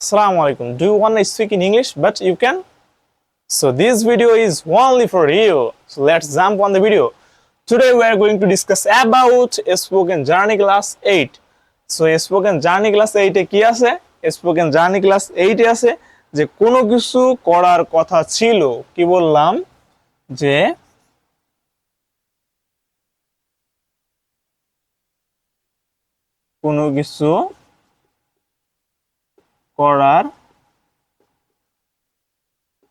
Assalamu alaikum. Do you want to speak in English? But you can. So this video is only for you. So let's jump on the video. Today we are going to discuss about spoken journey class 8. So spoken journey class 8 এ কি আছে? Spoken journey class 8 এ আছে যে কোনো কিছু করার কথা ছিল। কি বললাম যে কোনো কিছু করার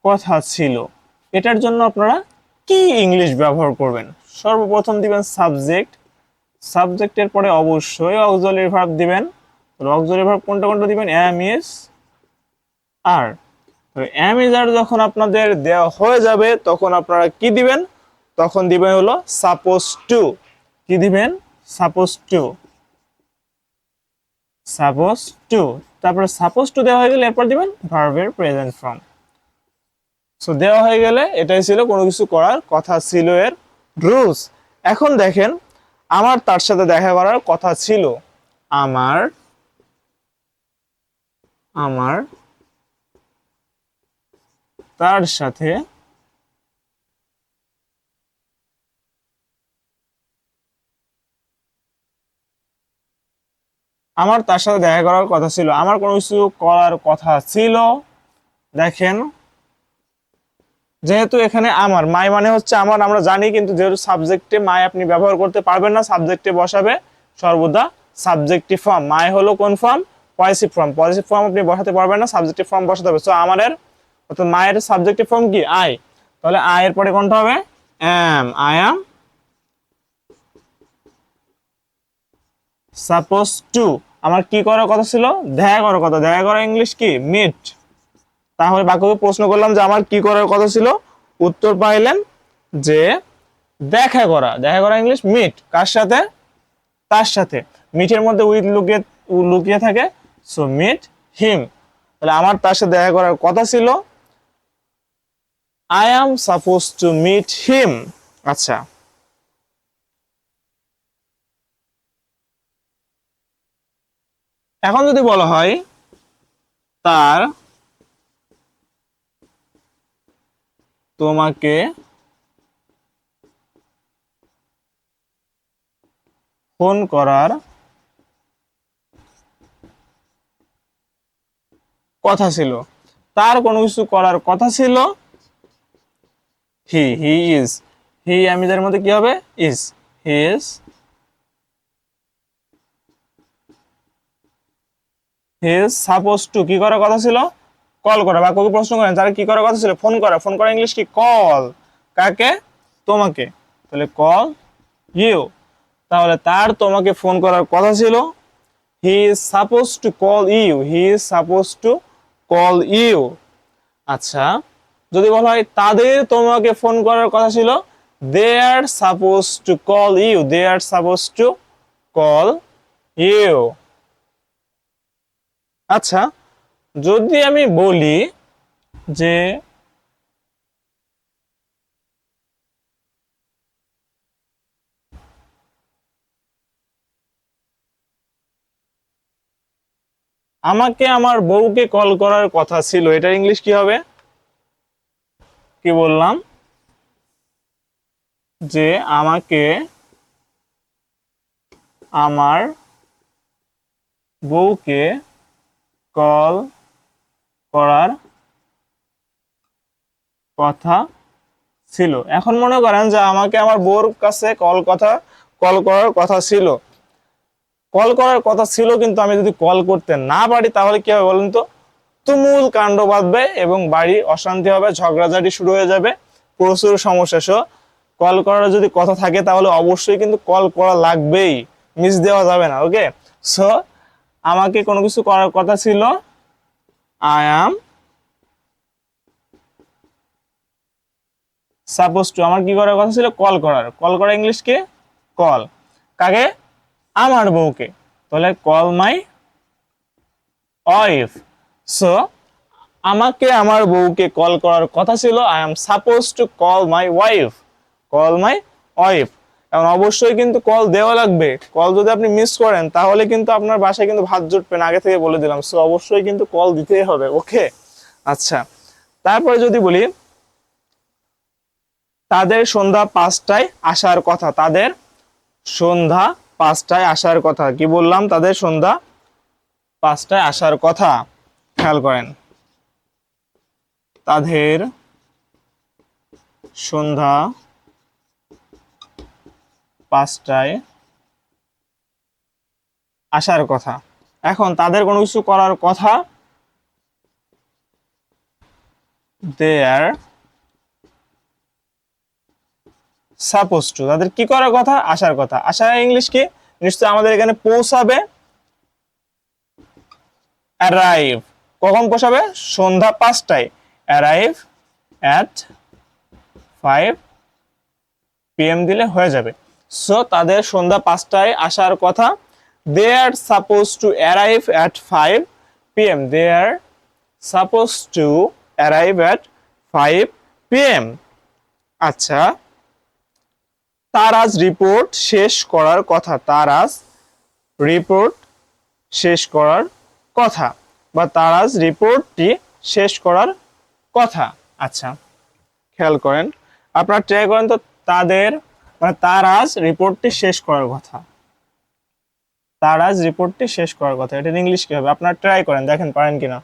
কথা ছিল। এটার জন্য আপনারা কি ইংলিশ ব্যবহার করবেন? সর্বপ্রথম দিবেন সাবজেক্ট, সাবজেক্টের পরে অবশ্যই অক্সিলারি ভার্ব দিবেন। অক্সিলারি ভার্ব কোনটা কোনটা দিবেন? এম ইজ আর। তো এম ইজ আর যখন আপনাদের দেওয়া হয়ে যাবে তখন আপনারা কি দিবেন? তখন দিবেন হলো সাপোজ টু। কি দিবেন? Suppose two. সাপোজ টু, তারপরে সাপোজ টু দেওয়া হয়ে গেলে এরপর দিবেন ভার্বের প্রেজেন্ট ফর্ম। সো দেওয়া হয়ে গেলে এটাই ছিল কোনো কিছু করার কথা ছিল এর রুলস। এখন দেখেন আমার তার সাথে দেখা করার কথা ছিল। আমার আমার তার সাথে দেখা করার কথা ছিল। আমার কোনো কিছু করার কথা ছিল। দেখেন যেহেতু এখানে আমার মাই মানে হচ্ছে আমার, আমরা জানি, কিন্তু যেহেতু সাবজেক্টে মাই আপনি ব্যবহার করতে পারবেন না, সাবজেক্টে বসাবে সর্বদা সাবজেক্টিভ ফর্ম। মাই হলো কোন form? Positive form. Positive form আপনি বসাতে পারবেন না, সাবজেক্টিভ ফর্ম বসাতে হবে। সো আমাদের অর্থাৎ মায়ের সাবজেক্টিভ ফর্ম কি? আই। তাহলে আই এর পরে কোনটা হবে? Am. I am suppose to. আমার কি করার কথা ছিল? দেখা করার কথা। দেখা করা ইংলিশ কি? মিট। তাহলে বাক্যকে প্রশ্ন করলাম যে আমার কি করার কথা ছিল, উত্তর পাইলেন যে দেখা করা। দেখা করা ইংলিশ মিট। কার সাথে? তার সাথে। মিটের মধ্যে উইথ লুকিয়ে থাকে, সো মিট হিম। তাহলে আমার তার সাথে দেখা করার কথা ছিল, I am suppose to meet him. আচ্ছা, এখন যদি বলা হয় তার তোমাকে ফোন করার কথা ছিল। তার কোনো কিছু করার কথা ছিল, হি ইজ। হি আমিদের মধ্যে কি হবে? Is. He is suppose two কি করার কথা ছিল? কল করা। বাক্যকে প্রশ্ন করেন তার কি করার কথা ছিল? ফোন করা। ফোন করা ইংলিশ কি? কল। কাকে? তোমাকে। তাহলে কল ইউ। তাহলে তার তোমাকে ফোন করার কথা ছিল, he is suppose to call you. He is suppose to call you. আচ্ছা, যদি বলা হয় তাদের তোমাকে ফোন করার কথা ছিল, they are suppose to call you. They are suppose to call you. আচ্ছা, যদি আমি বলি যে আমাকে আমার বউকে কল করার কথা ছিল, এটা ইংলিশ কি হবে? কি বললাম? যে আমাকে আমার বউকে কল করার কথা ছিল। এখন মনে করেন যে আমাকে আমার বউর কাছে কল করার কথা ছিল। কল করার কথা ছিল, কিন্তু আমি যদি কল করতে না পারি তাহলে কি হবে বলুন তো? তুমুল কাণ্ড বাঁধবে এবং বাড়ি অশান্তি হবে, ঝগড়াঝাটি শুরু হয়ে যাবে, প্রচুর সমস্যা। সো কল করার যদি কথা থাকে তাহলে অবশ্যই কিন্তু কল করা লাগবেই, মিস দেওয়া যাবে না। ওকে, সো আমাকে কোনো কিছু করার কথা ছিল, আই অ্যাম সাপোজ টু। আমার কি করার কথা ছিল? কল করার। কল করা ইংলিশ কি? কল। কাকে? আমার বউকে। তাহলে কল মাই ওয়াইফ। সো আমাকে আমার বউকে কল করার কথা ছিল, I am suppose to call my wife. Call my wife. এখন অবশ্যই কিন্তু কল দেওয়া লাগবে। কল যদি আপনি মিস করেন তাহলে কিন্তু আপনার বাসায় কিন্তু ভাত জুটবে না, আগে থেকে বলে দিলাম। সো অবশ্যই কিন্তু কল দিতেই হবে। ওকে, আচ্ছা। তারপরে যদি বলি তাদের সন্ধ্যা 5টায় আসার কথা, তাদের সন্ধ্যা 5টায় আসার কথা। কি বললাম? তাদের সন্ধ্যা 5টায় আসার কথা। খেয়াল করেন, তাদের সন্ধ্যা 5টায় আসার কথা। এখন তাদের কোনো কিছু করার কথা, দেয়ার সাপোজ টু। তাদের কি করার কথা? আসার কথা। আসার ইংলিশ কি? নিশ্চয়ই আমাদের এখানে পৌঁছাবে, অ্যারাইভ। কখন পৌঁছাবে? সন্ধ্যা 5টায়। অ্যারাইভ অ্যাট 5 PM দিলে হয়ে যাবে। সো তাদের সন্ধ্যা 5টায় আসার কথা। They are suppose to arrive at 5 PM। They are suppose to arrive at 5 PM। আচ্ছা, তার আজ রিপোর্ট শেষ করার কথা। তার আজ রিপোর্ট শেষ করার কথা, বা তার আজ রিপোর্টটি শেষ করার কথা। আচ্ছা, খেয়াল করেন, আপনারা ট্রাই করেন তো, তাদের মানে তার আজ রিপোর্টটি শেষ করার কথা। তার আজ রিপোর্টটি শেষ করার কথা, এটা ইংলিশ কি হবে? আপনারা ট্রাই করেন, দেখেন পারেন কিনা।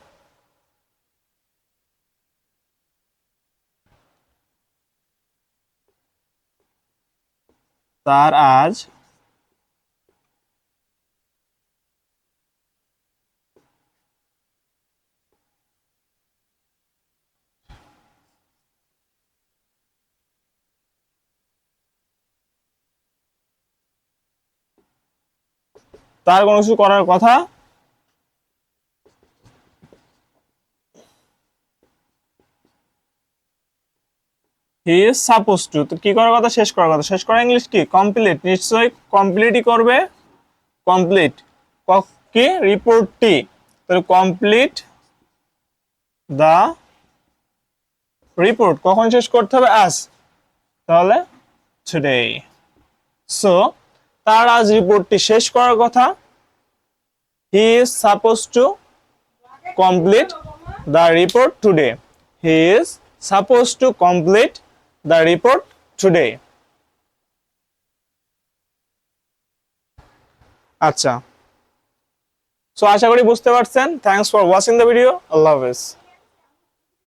তার আজ তার কোনো কিছু করার কথা। He is suppose two. তো কি করার কথা? শেষ করার কথা। শেষ করা ইংলিশ কি? কমপ্লিট। নিশ্চয়ই কমপ্লিটই করবে। কমপ্লিট কি? রিপোর্টটি। তাহলে কমপ্লিট দা রিপোর্ট কখন শেষ করতে হবে? আজ। তাহলে টুডে। সো তার আজ রিপোর্টটি শেষ করার কথা। He is suppose to complete the report today. He is suppose to complete the report today. আচ্ছা, সো আশা করি বুঝতে পারছেন। Thanks for watching the video. আল্লাহ হাফেজ।